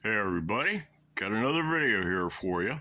Hey everybody, got another video here for you.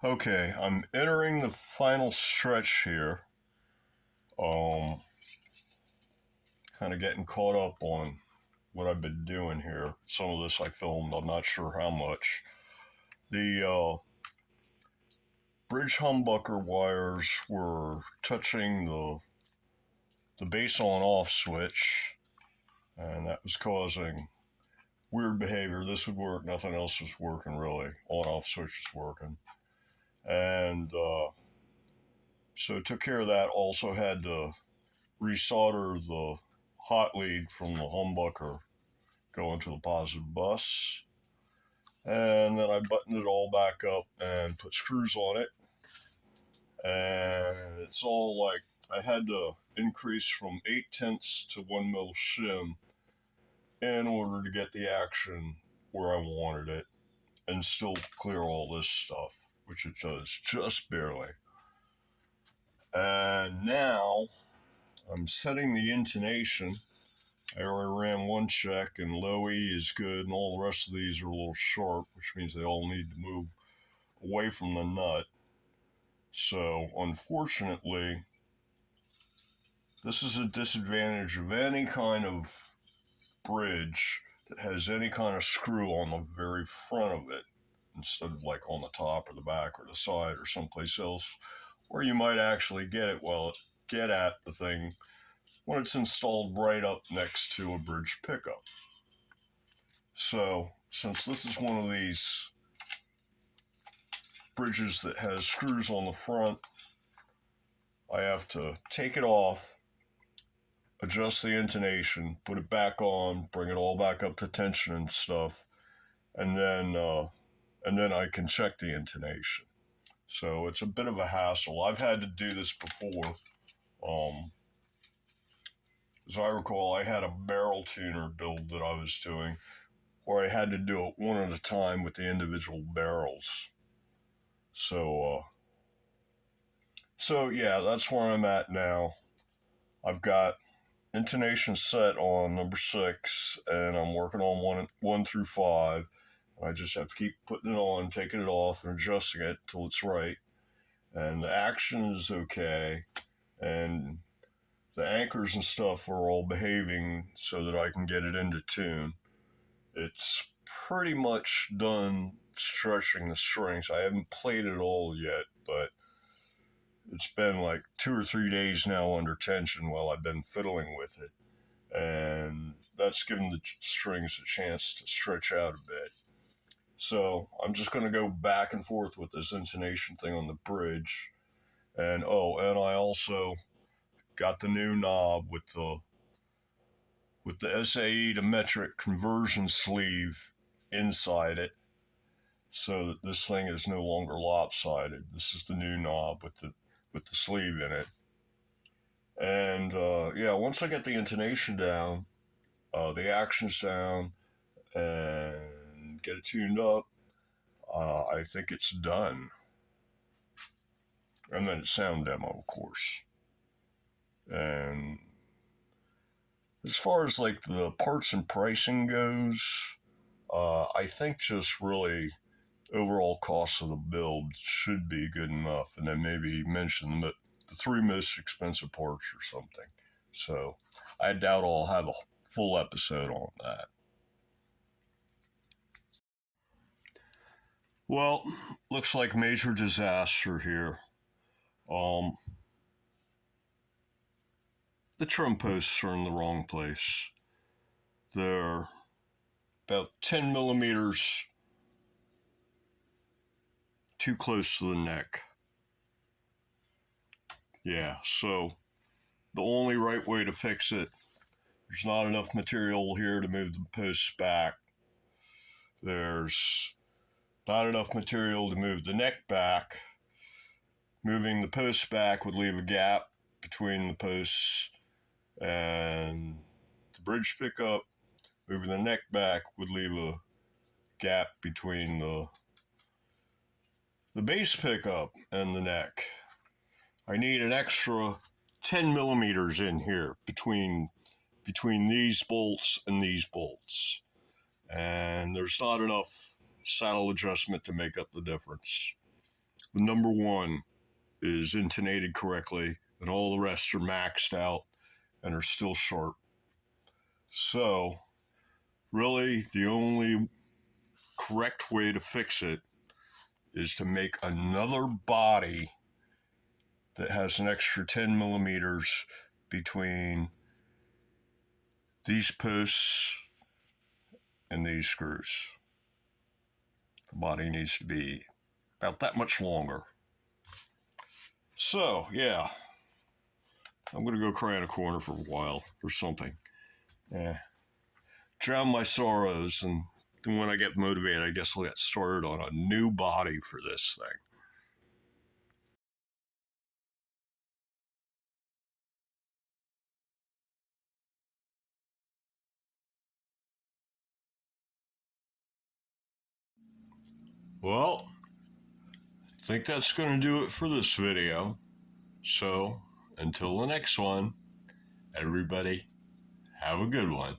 Okay, I'm entering the final stretch here. Kind of getting caught up on what I've been doing here. Some of this I filmed, I'm not sure how much. The bridge humbucker wires were touching the base on off switch, and that was causing weird behavior. This would work, nothing else was working really. On off switch is working. And so took care of that. Also had to resolder the hot lead from the humbucker going to the positive bus. And then I buttoned it all back up and put screws on it. And it's all like I had to increase from 8/10 to 1 mil shim in order to get the action where I wanted it and still clear all this stuff, which it does just barely. And now I'm setting the intonation. I already ran one check, and low E is good, and all the rest of these are a little sharp, which means they all need to move away from the nut. So, unfortunately, this is a disadvantage of any kind of bridge that has any kind of screw on the very front of it, instead of like on the top or the back or the side or someplace else, where you might actually get at the thing when it's installed right up next to a bridge pickup. So, since this is one of these bridges that has screws on the front, I have to take it off, adjust the intonation, put it back on, bring it all back up to tension and stuff, and then I can check the intonation. So it's a bit of a hassle. I've had to do this before. As I recall, I had a barrel tuner build that I was doing where I had to do it one at a time with the individual barrels. So yeah, that's where I'm at now. I've got intonation set on number 6, and I'm working on one through 5. I just have to keep putting it on, taking it off, and adjusting it till it's right. And the action is okay, and the anchors and stuff are all behaving so that I can get it into tune. It's pretty much done stretching the strings. I haven't played it all yet, but it's been like 2 or 3 days now under tension while I've been fiddling with it. And that's given the strings a chance to stretch out a bit. So I'm just going to go back and forth with this intonation thing on the bridge. And I also got the new knob with the SAE to metric conversion sleeve inside it, so that this thing is no longer lopsided. This is the new knob with the sleeve in it. And once I get the intonation down, the action's down, and get it tuned up, I think it's done. And then it's sound demo, of course. And as far as like the parts and pricing goes, I think just really overall cost of the build should be good enough. And then maybe mention the 3 most expensive parts or something. So I doubt I'll have a full episode on that. Well, looks like major disaster here. The trem posts are in the wrong place. They're about 10 millimeters too close to the neck. Yeah, so the only right way to fix it, there's not enough material here to move the posts back. There's not enough material to move the neck back. Moving the posts back would leave a gap between the posts and the bridge pickup. Moving the neck back would leave a gap between the base pickup and the neck. I need an extra 10 millimeters in here between these bolts and these bolts. And there's not enough saddle adjustment to make up the difference. the number one is intonated correctly and all the rest are maxed out and are still sharp. So, really, the only correct way to fix it is to make another body that has an extra 10 millimeters between these posts and these screws. The body needs to be about that much longer. So, yeah, I'm going to go cry in a corner for a while or something. Yeah. Drown my sorrows, and then when I get motivated, I guess I'll get started on a new body for this thing. Well, I think that's going to do it for this video. So, until the next one, everybody, have a good one.